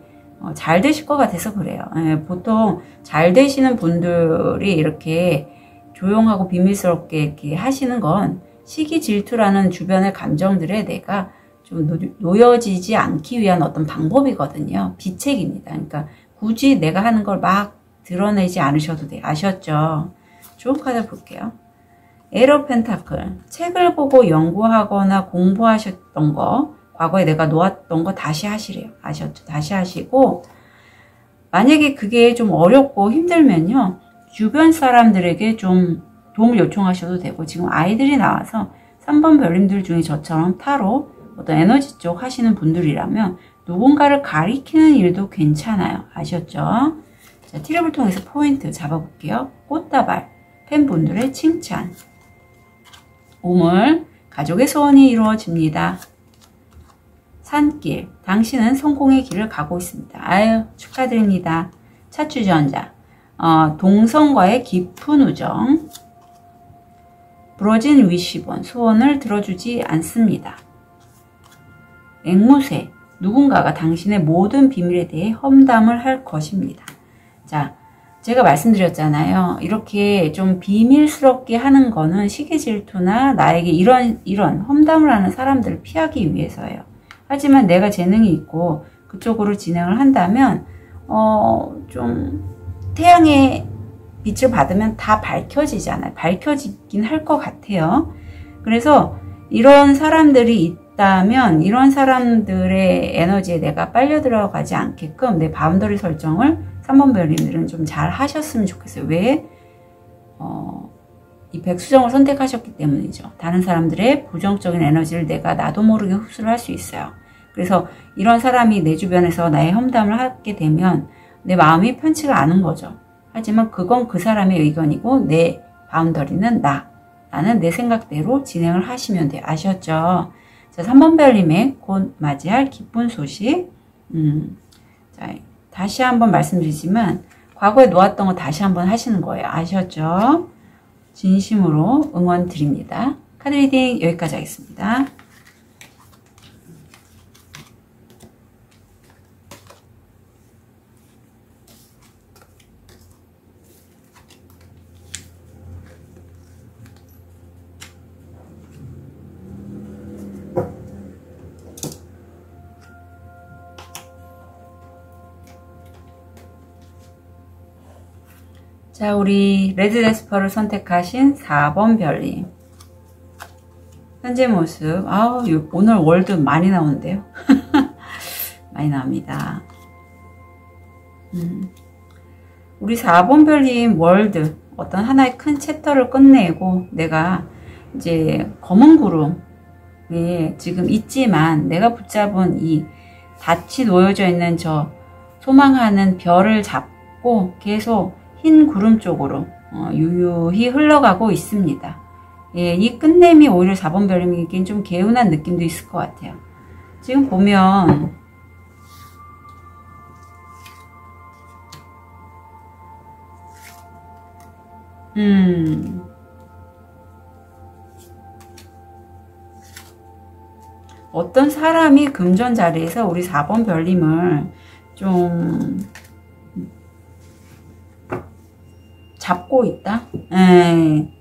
잘 되실 것 같아서 그래요. 보통 잘 되시는 분들이 이렇게 조용하고 비밀스럽게 이렇게 하시는 건 시기 질투라는 주변의 감정들에 내가 좀 놓여지지 않기 위한 어떤 방법이거든요. 비책입니다. 그러니까 굳이 내가 하는 걸 막 드러내지 않으셔도 돼요. 아셨죠? 좋은 카드 볼게요. 에러 펜타클. 책을 보고 연구하거나 공부하셨던 거, 과거에 내가 놓았던 거 다시 하시래요. 아셨죠? 다시 하시고 만약에 그게 좀 어렵고 힘들면요. 주변 사람들에게 좀 도움을 요청하셔도 되고 지금 아이들이 나와서 3번 별님들 중에 저처럼 타로 어떤 에너지 쪽 하시는 분들이라면 누군가를 가리키는 일도 괜찮아요. 아셨죠? 자, 티랩을 통해서 포인트 잡아볼게요. 꽃다발, 팬분들의 칭찬, 우물, 가족의 소원이 이루어집니다. 산길, 당신은 성공의 길을 가고 있습니다. 아유, 축하드립니다. 차추전자, 동성과의 깊은 우정, 부러진 위시본, 소원을 들어주지 않습니다. 앵무새, 누군가가 당신의 모든 비밀에 대해 험담을 할 것입니다. 자, 제가 말씀드렸잖아요. 이렇게 좀 비밀스럽게 하는 거는 시기 질투나 나에게 이런 험담을 하는 사람들을 피하기 위해서예요. 하지만 내가 재능이 있고 그쪽으로 진행을 한다면 좀 태양의 빛을 받으면 다 밝혀지잖아요. 밝혀지긴 할 것 같아요. 그래서 이런 사람들이 있다면 이런 사람들의 에너지에 내가 빨려 들어가지 않게끔 내 바운더리 설정을 3번 별님들은 좀 잘 하셨으면 좋겠어요. 왜? 이 백수정을 선택하셨기 때문이죠. 다른 사람들의 부정적인 에너지를 내가 나도 모르게 흡수를 할 수 있어요. 그래서 이런 사람이 내 주변에서 나의 험담을 하게 되면 내 마음이 편치가 않은 거죠. 하지만 그건 그 사람의 의견이고 내 바운더리는 나는 내 생각대로 진행을 하시면 돼요. 아셨죠? 자, 3번 별님의 곧 맞이할 기쁜 소식. 자, 다시 한번 말씀드리지만 과거에 놓았던 거 다시 한번 하시는 거예요. 아셨죠? 진심으로 응원 드립니다. 카드 리딩 여기까지 하겠습니다. 자, 우리 레드 데스퍼를 선택하신 4번 별님. 현재 모습. 오늘 월드 많이 나오는데요. 많이 나옵니다. 우리 4번 별님 월드. 어떤 하나의 큰 챕터를 끝내고 내가 이제 검은 구름에 지금 있지만 내가 붙잡은 이 닻이 놓여져 있는 저 소망하는 별을 잡고 계속 흰 구름 쪽으로 유유히 흘러가고 있습니다. 예, 이 끝냄이 오히려 4번 별님에겐 좀 개운한 느낌도 있을 것 같아요. 지금 보면 어떤 사람이 금전 자리에서 우리 4번 별님을 좀 잡고 있다?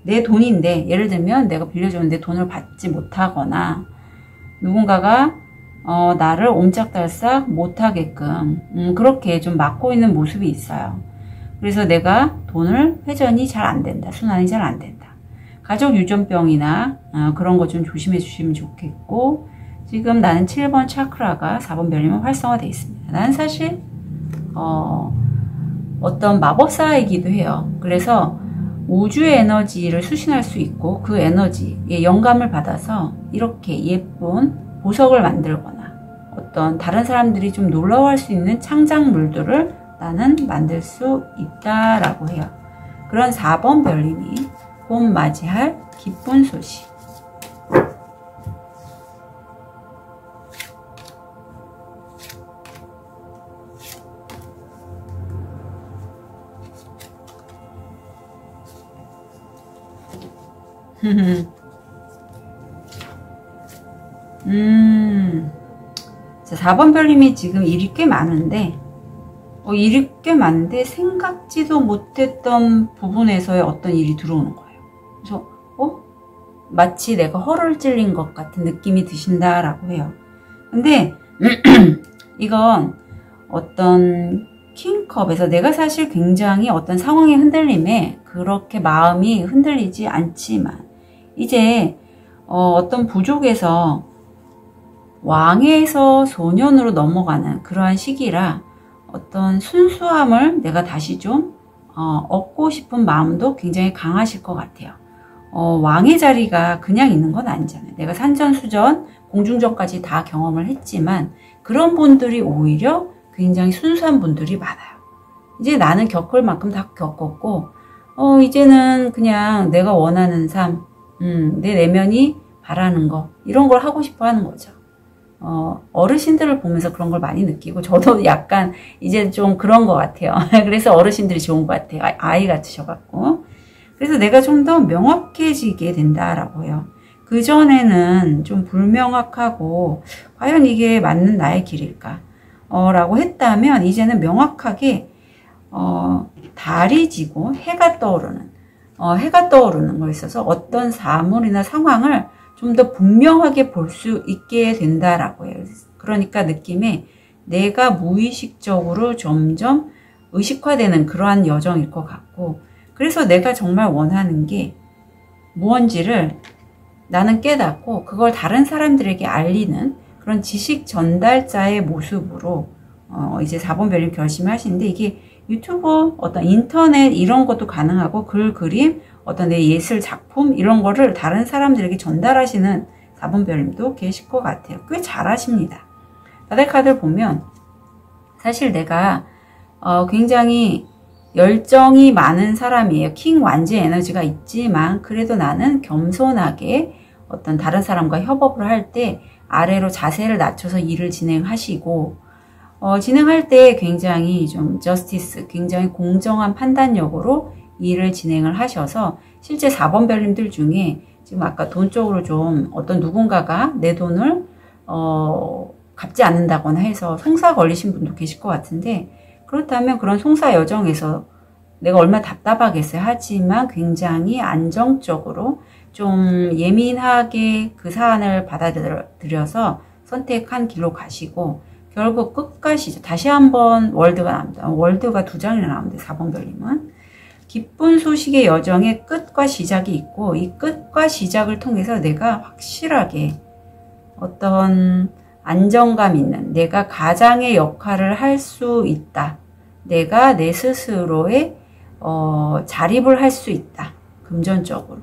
내 돈인데, 예를 들면 내가 빌려줬는데 돈을 받지 못하거나 누군가가 나를 옴짝달싹 못하게끔 그렇게 좀 막고 있는 모습이 있어요. 그래서 내가 돈을 회전이 잘 안 된다. 순환이 잘 안 된다. 가족 유전병이나 그런 거 좀 조심해 주시면 좋겠고, 지금 나는 7번 차크라가 4번 별님은 활성화되어 있습니다. 나는 사실 어떤 마법사이기도 해요. 그래서 우주의 에너지를 수신할 수 있고 그 에너지에 영감을 받아서 이렇게 예쁜 보석을 만들거나 어떤 다른 사람들이 좀 놀라워할 수 있는 창작물들을 나는 만들 수 있다라고 해요. 그런 4번 별님이 곧 맞이할 기쁜 소식. 자, 4번 별님이 지금 일이 꽤 많은데 생각지도 못했던 부분에서의 어떤 일이 들어오는 거예요. 그래서 마치 내가 허를 찔린 것 같은 느낌이 드신다라고 해요. 근데 이건 어떤 킹컵에서 내가 사실 굉장히 어떤 상황의 흔들림에 그렇게 마음이 흔들리지 않지만 이제 어떤 부족에서 왕에서 소년으로 넘어가는 그러한 시기라 어떤 순수함을 내가 다시 좀 얻고 싶은 마음도 굉장히 강하실 것 같아요. 왕의 자리가 그냥 있는 건 아니잖아요. 내가 산전수전, 공중전까지 다 경험을 했지만 그런 분들이 오히려 굉장히 순수한 분들이 많아요. 이제 나는 겪을 만큼 다 겪었고 이제는 그냥 내가 원하는 삶, 내 내면이 바라는 거 이런 걸 하고 싶어 하는 거죠. 어르신들을 보면서 그런 걸 많이 느끼고 저도 약간 이제 좀 그런 것 같아요. 그래서 어르신들이 좋은 것 같아요. 아이 같으셔갖고. 그래서 내가 좀 더 명확해지게 된다라고 해요. 그전에는 좀 불명확하고 과연 이게 맞는 나의 길일까? 라고 했다면 이제는 명확하게 달이 지고 해가 떠오르는 거에 있어서 어떤 사물이나 상황을 좀 더 분명하게 볼 수 있게 된다라고 해요. 그러니까 느낌에 내가 무의식적으로 점점 의식화되는 그러한 여정일 것 같고, 그래서 내가 정말 원하는 게 무언지를 나는 깨닫고 그걸 다른 사람들에게 알리는 그런 지식 전달자의 모습으로 이제 4번 별님 결심을 하시는데, 이게 유튜브, 어떤 인터넷 이런 것도 가능하고 글, 그림, 어떤 내 예술 작품 이런 거를 다른 사람들에게 전달하시는 4번 별님도 계실 것 같아요. 꽤 잘하십니다. 바닥 카드를 보면 사실 내가 굉장히 열정이 많은 사람이에요. 킹 완지 에너지가 있지만 그래도 나는 겸손하게 어떤 다른 사람과 협업을 할 때 아래로 자세를 낮춰서 일을 진행하시고 진행할 때 굉장히 좀 저스티스, 굉장히 공정한 판단력으로 일을 진행을 하셔서 실제 4번 별님들 중에 지금 아까 돈 쪽으로 좀 어떤 누군가가 내 돈을 갚지 않는다거나 해서 송사 걸리신 분도 계실 것 같은데, 그렇다면 그런 송사 여정에서 내가 얼마나 답답하겠어요. 하지만 굉장히 안정적으로 좀 예민하게 그 사안을 받아들여서 선택한 길로 가시고 결국 끝까지 다시 한번 월드가 나옵니다. 월드가 2장이나 나오는데 4번 별님은 기쁜 소식의 여정의 끝과 시작이 있고 이 끝과 시작을 통해서 내가 확실하게 어떤 안정감 있는 내가 가장의 역할을 할 수 있다. 내가 내 스스로의 자립을 할 수 있다. 금전적으로.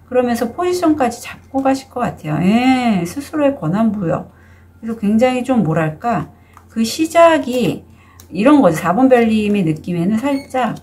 그러면서 포지션까지 잡고 가실 것 같아요. 예, 스스로의 권한 부여. 그래서 굉장히 좀 뭐랄까 그 시작이 이런 거죠. 4번 별님의 느낌에는 살짝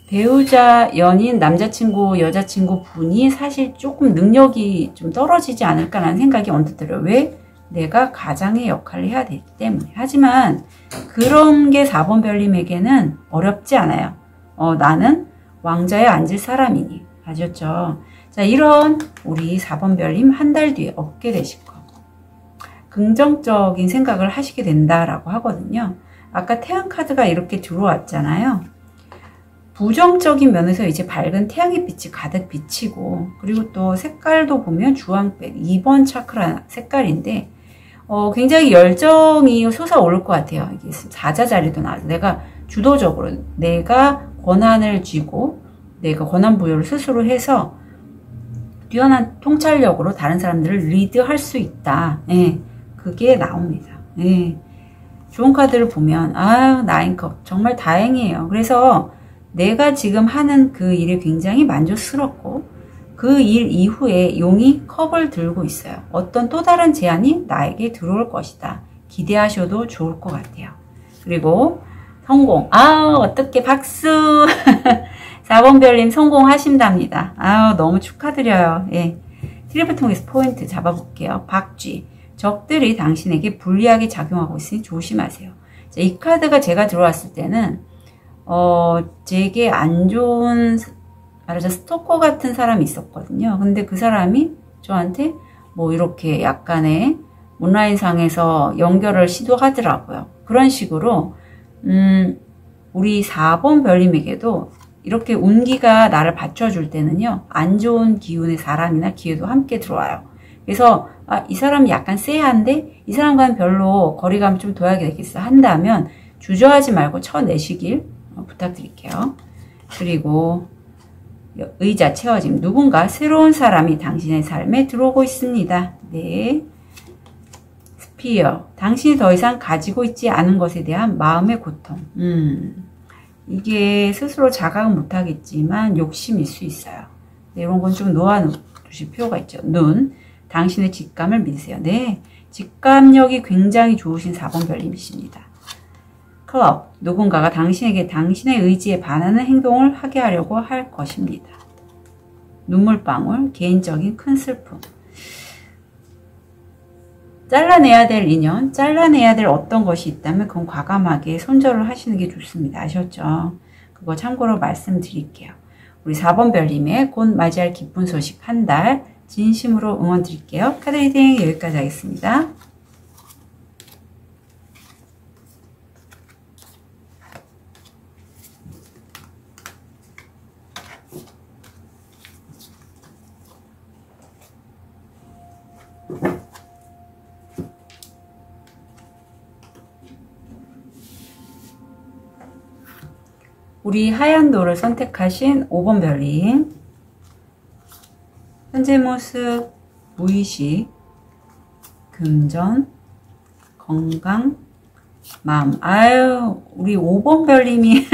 배우자, 연인, 남자친구, 여자친구 분이 사실 조금 능력이 좀 떨어지지 않을까라는 생각이 언뜻 들어요. 왜? 내가 가장의 역할을 해야 되기 때문에. 하지만 그런 게 4번 별님에게는 어렵지 않아요. 나는 왕좌에 앉을 사람이니. 아셨죠? 자, 이런 우리 4번 별님 한 달 뒤에 얻게 되실 거. 긍정적인 생각을 하시게 된다라고 하거든요. 아까 태양 카드가 이렇게 들어왔잖아요. 부정적인 면에서 이제 밝은 태양의 빛이 가득 비치고 그리고 또 색깔도 보면 주황빛 2번 차크라 색깔인데 굉장히 열정이 솟아오를 것 같아요. 이게 사자 자리도 나와서 내가 주도적으로 내가 권한을 쥐고 내가 권한 부여를 스스로 해서 뛰어난 통찰력으로 다른 사람들을 리드할 수 있다. 예, 그게 나옵니다. 예, 좋은 카드를 보면 나인컵 정말 다행이에요. 그래서 내가 지금 하는 그 일이 굉장히 만족스럽고 그 일 이후에 용이 컵을 들고 있어요. 어떤 또 다른 제안이 나에게 들어올 것이다. 기대하셔도 좋을 것 같아요. 그리고 성공. 어떻게 박수. 4번 별님 성공하신답니다. 너무 축하드려요. 예. 트리플 통해서 포인트 잡아볼게요. 박쥐. 적들이 당신에게 불리하게 작용하고 있으니 조심하세요. 자, 이 카드가 제가 들어왔을 때는 제게 안 좋은 말하자 스토커 같은 사람이 있었거든요. 근데 그 사람이 저한테 뭐 이렇게 약간의 온라인상에서 연결을 시도하더라고요. 그런 식으로 우리 4번 별님에게도 이렇게 운기가 나를 받쳐줄 때는요. 안 좋은 기운의 사람이나 기회도 함께 들어와요. 그래서 이 사람이 약간 쎄한데 이 사람과는 별로 거리감을 좀 둬야 되겠어 한다면 주저하지 말고 쳐내시길 부탁드릴게요. 그리고 의자 채워짐. 누군가 새로운 사람이 당신의 삶에 들어오고 있습니다. 네. 스피어. 당신이 더 이상 가지고 있지 않은 것에 대한 마음의 고통. 이게 스스로 자각은 못하겠지만 욕심일 수 있어요. 네, 이런 건 좀 놓아두실 필요가 있죠. 눈. 당신의 직감을 믿으세요. 네. 직감력이 굉장히 좋으신 4번 별님이십니다. 클럽. 누군가가 당신에게 당신의 의지에 반하는 행동을 하게 하려고 할 것입니다. 눈물방울. 개인적인 큰 슬픔. 잘라내야 될 인연, 잘라내야 될 어떤 것이 있다면 그건 과감하게 손절을 하시는 게 좋습니다. 아셨죠? 그거 참고로 말씀드릴게요. 우리 4번 별님의 곧 맞이할 기쁜 소식 한 달 진심으로 응원 드릴게요. 카드 리딩 여기까지 하겠습니다. 우리 하얀 돌을 선택하신 5번 별님. 현재 모습, 무의식, 금전, 건강, 마음. 우리 5번 별님이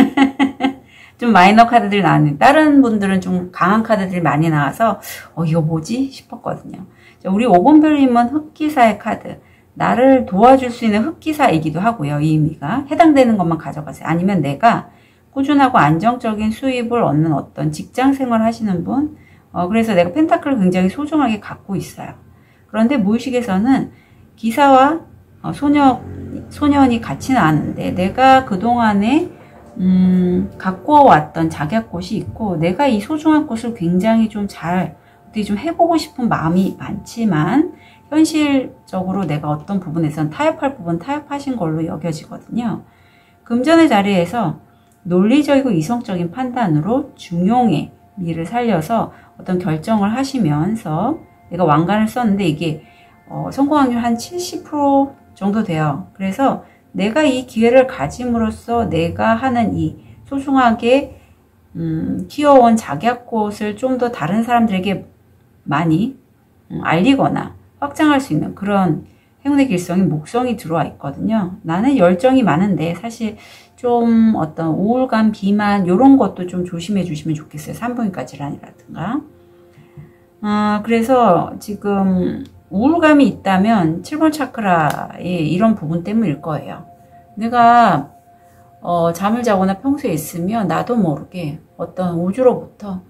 좀 마이너 카드들이 나왔는데 다른 분들은 좀 강한 카드들이 많이 나와서 이거 뭐지? 싶었거든요. 우리 5번 별님은 흑기사의 카드. 나를 도와줄 수 있는 흑기사이기도 하고요. 이 의미가. 해당되는 것만 가져가세요. 아니면 내가 꾸준하고 안정적인 수입을 얻는 어떤 직장 생활 하시는 분, 그래서 내가 펜타클을 굉장히 소중하게 갖고 있어요. 그런데 무의식에서는 기사와 소년이 같이 나왔는데 내가 그동안에 갖고 왔던 작약꽃이 있고 내가 이 소중한 꽃을 굉장히 좀 어떻게 좀 해보고 싶은 마음이 많지만 현실적으로 내가 어떤 부분에선 타협할 부분 타협하신 걸로 여겨지거든요. 금전의 자리에서 논리적이고 이성적인 판단으로 중용의 미를 살려서 어떤 결정을 하시면서 내가 왕관을 썼는데 이게 성공 확률 한 70% 정도 돼요. 그래서 내가 이 기회를 가짐으로써 내가 하는 이 소중하게 키워온 작약꽃을 좀 더 다른 사람들에게 많이 알리거나 확장할 수 있는 그런 행운의 길성이 목성이 들어와 있거든요. 나는 열정이 많은데 사실 좀 어떤 우울감, 비만 이런 것도 좀 조심해 주시면 좋겠어요. 산부인과 질환이라든가. 그래서 지금 우울감이 있다면 7번 차크라의 이런 부분 때문일 거예요. 내가 잠을 자거나 평소에 있으면 나도 모르게 어떤 우주로부터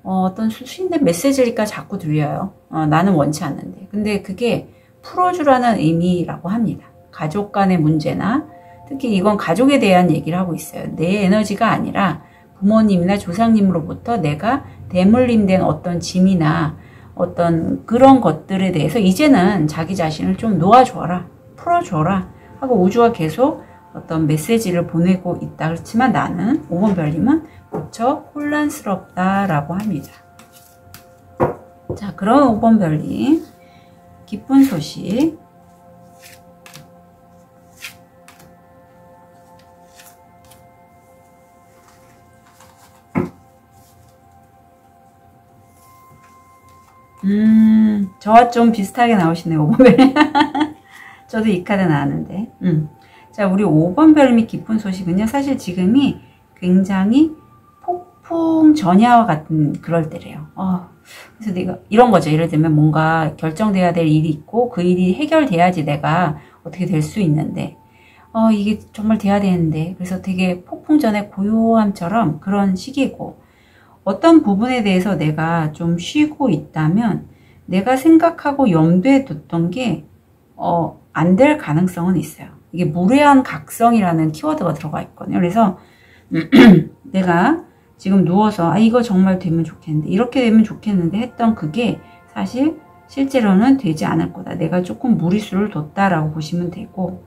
어떤 수신된 메시지가 자꾸 들려요. 나는 원치 않는데. 근데 그게 풀어주라는 의미라고 합니다. 가족 간의 문제나 특히 이건 가족에 대한 얘기를 하고 있어요. 내 에너지가 아니라 부모님이나 조상님으로부터 내가 대물림된 어떤 짐이나 어떤 그런 것들에 대해서 이제는 자기 자신을 좀 놓아줘라, 풀어줘라 하고 우주가 계속 어떤 메시지를 보내고 있다. 그렇지만 나는 5번 별님은 무척 혼란스럽다라고 합니다. 자, 그런 5번 별님 기쁜 소식. 저와 좀 비슷하게 나오시네요. 5번 별님. 저도 이 카드 나왔는데. 자, 우리 5번 별님이 기쁜 소식은요. 사실 지금이 굉장히 폭풍 전야와 같은 그럴 때래요. 그래서 내가 이런 거죠. 예를 들면 뭔가 결정돼야 될 일이 있고 그 일이 해결돼야지 내가 어떻게 될 수 있는데 이게 정말 돼야 되는데 그래서 되게 폭풍 전의 고요함처럼 그런 시기고 어떤 부분에 대해서 내가 좀 쉬고 있다면 내가 생각하고 염두에 뒀던 게 안 될 가능성은 있어요. 이게 무례한 각성이라는 키워드가 들어가 있거든요. 그래서 내가 지금 누워서 이거 정말 되면 좋겠는데 이렇게 되면 좋겠는데 했던 그게 사실 실제로는 되지 않을 거다. 내가 조금 무리수를 뒀다라고 보시면 되고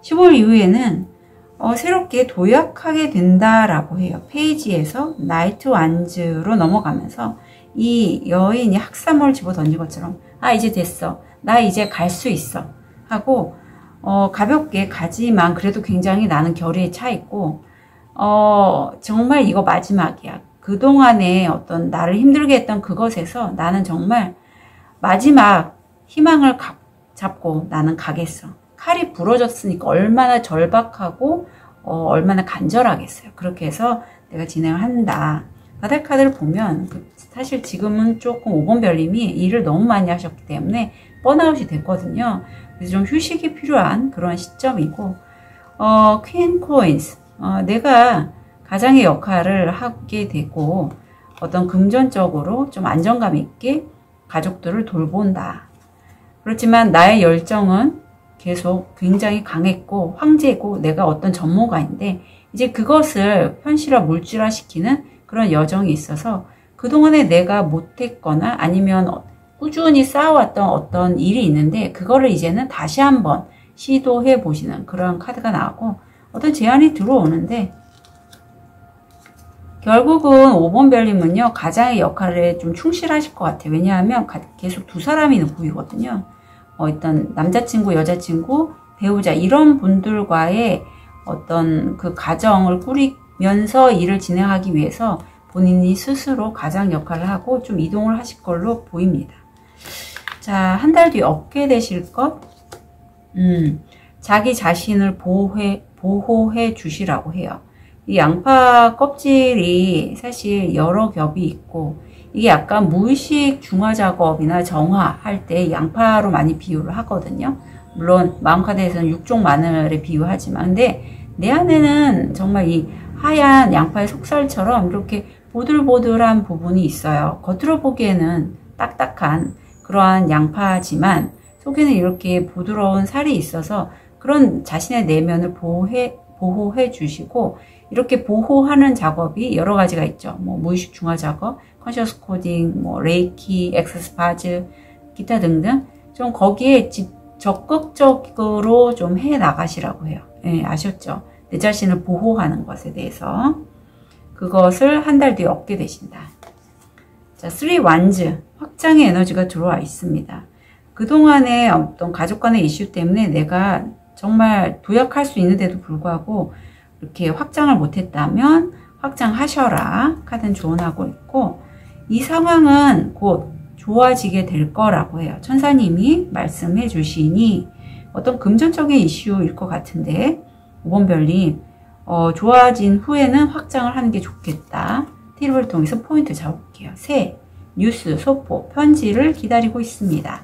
15일 이후에는 새롭게 도약하게 된다라고 해요. 페이지에서 나이트 완즈로 넘어가면서 이 여인이 학사모를 집어 던진 것처럼 이제 됐어. 나 이제 갈 수 있어. 하고 가볍게 가지만 그래도 굉장히 나는 결의에 차 있고 정말 이거 마지막이야. 그동안에 어떤 나를 힘들게 했던 그것에서 나는 정말 마지막 희망을 잡고 나는 가겠어. 칼이 부러졌으니까 얼마나 절박하고 얼마나 간절하겠어요. 그렇게 해서 내가 진행을 한다. 바닥 카드를 보면 사실 지금은 조금 5번 별님이 일을 너무 많이 하셨기 때문에 번아웃이 됐거든요. 그래서 좀 휴식이 필요한 그런 시점이고 퀸 코인스 내가 가장의 역할을 하게 되고 어떤 금전적으로 좀 안정감 있게 가족들을 돌본다. 그렇지만 나의 열정은 계속 굉장히 강했고 황제고 내가 어떤 전문가인데 이제 그것을 현실화 물질화 시키는 그런 여정이 있어서 그동안에 내가 못했거나 아니면 꾸준히 쌓아왔던 어떤 일이 있는데 그거를 이제는 다시 한번 시도해 보시는 그런 카드가 나오고 어떤 제안이 들어오는데 결국은 5번 별님은요 가장의 역할에 좀 충실하실 것 같아요. 왜냐하면 계속 두 사람이 보이거든요. 일단 남자친구, 여자친구, 배우자 이런 분들과의 어떤 그 가정을 꾸리면서 일을 진행하기 위해서 본인이 스스로 가장 역할을 하고 좀 이동을 하실 걸로 보입니다. 자, 한 달 뒤에 얻게 되실 것? 자기 자신을 보호해 주시라고 해요. 이 양파 껍질이 사실 여러 겹이 있고 이게 약간 무의식 중화 작업이나 정화 할 때 양파로 많이 비유를 하거든요. 물론 마음카드에서는 육종 마늘에 비유하지만 근데 내 안에는 정말 이 하얀 양파의 속살처럼 이렇게 보들보들한 부분이 있어요. 겉으로 보기에는 딱딱한 그러한 양파지만 속에는 이렇게 부드러운 살이 있어서 그런 자신의 내면을 보호해 주시고 이렇게 보호하는 작업이 여러 가지가 있죠. 뭐 무의식 중화 작업, 컨셔스 코딩, 뭐 레이키, 엑스스파즈, 기타 등등 좀 거기에 적극적으로 좀 해 나가시라고 해요. 예, 아셨죠? 내 자신을 보호하는 것에 대해서 그것을 한 달 뒤에 얻게 되신다. 자, 3 완즈 확장의 에너지가 들어와 있습니다. 그동안의 어떤 가족 간의 이슈 때문에 내가 정말 도약할 수 있는데도 불구하고 이렇게 확장을 못했다면 확장하셔라. 카드는 조언하고 있고, 이 상황은 곧 좋아지게 될 거라고 해요. 천사님이 말씀해 주시니 어떤 금전적인 이슈일 것 같은데, 5번 별님, 좋아진 후에는 확장을 하는 게 좋겠다. 팁을 통해서 포인트 잡을게요. 새, 뉴스, 소포, 편지를 기다리고 있습니다.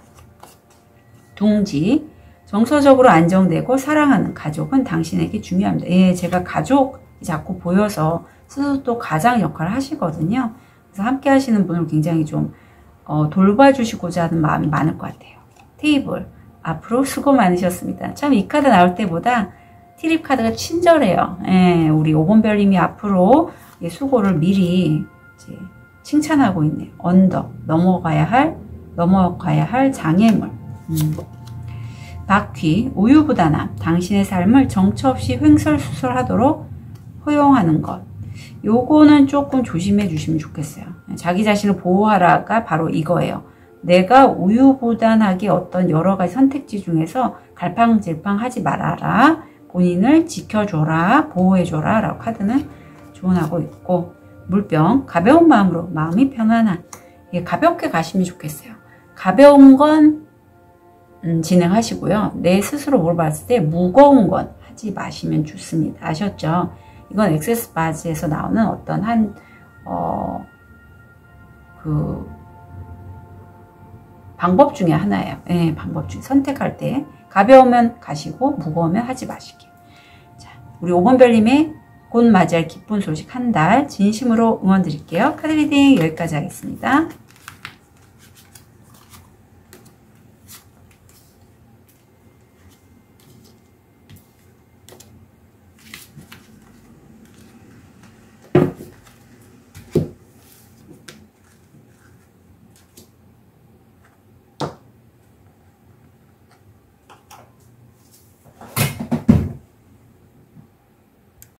둥지, 정서적으로 안정되고 사랑하는 가족은 당신에게 중요합니다. 예, 제가 가족이 자꾸 보여서 스스로 또 가장 역할을 하시거든요. 그래서 함께 하시는 분을 굉장히 좀 돌봐주시고자 하는 마음이 많을 것 같아요. 테이블, 앞으로 수고 많으셨습니다. 참 이 카드 나올 때보다 티립 카드가 친절해요. 예, 우리 5번 별님이 앞으로 수고를 미리 이제 칭찬하고 있네요. 언덕, 넘어가야 할 장애물. 바퀴, 우유부단함, 당신의 삶을 정처 없이 횡설수설하도록 허용하는 것. 요거는 조금 조심해 주시면 좋겠어요. 자기 자신을 보호하라가 바로 이거예요. 내가 우유부단하게 어떤 여러 가지 선택지 중에서 갈팡질팡 하지 말아라. 본인을 지켜줘라. 보호해줘라. 라고 카드는 조언하고 있고, 물병, 가벼운 마음으로 마음이 편안한. 가볍게 가시면 좋겠어요. 가벼운 건 진행하시고요. 내 스스로 뭘 봤을 때 무거운 건 하지 마시면 좋습니다. 아셨죠? 이건 액세스 바지에서 나오는 어떤 방법 중에 하나예요. 예, 방법 중에 선택할 때 가벼우면 가시고 무거우면 하지 마시기. 자, 우리 5번 별님의 곧 맞이할 기쁜 소식 한 달 진심으로 응원 드릴게요. 카드 리딩 여기까지 하겠습니다.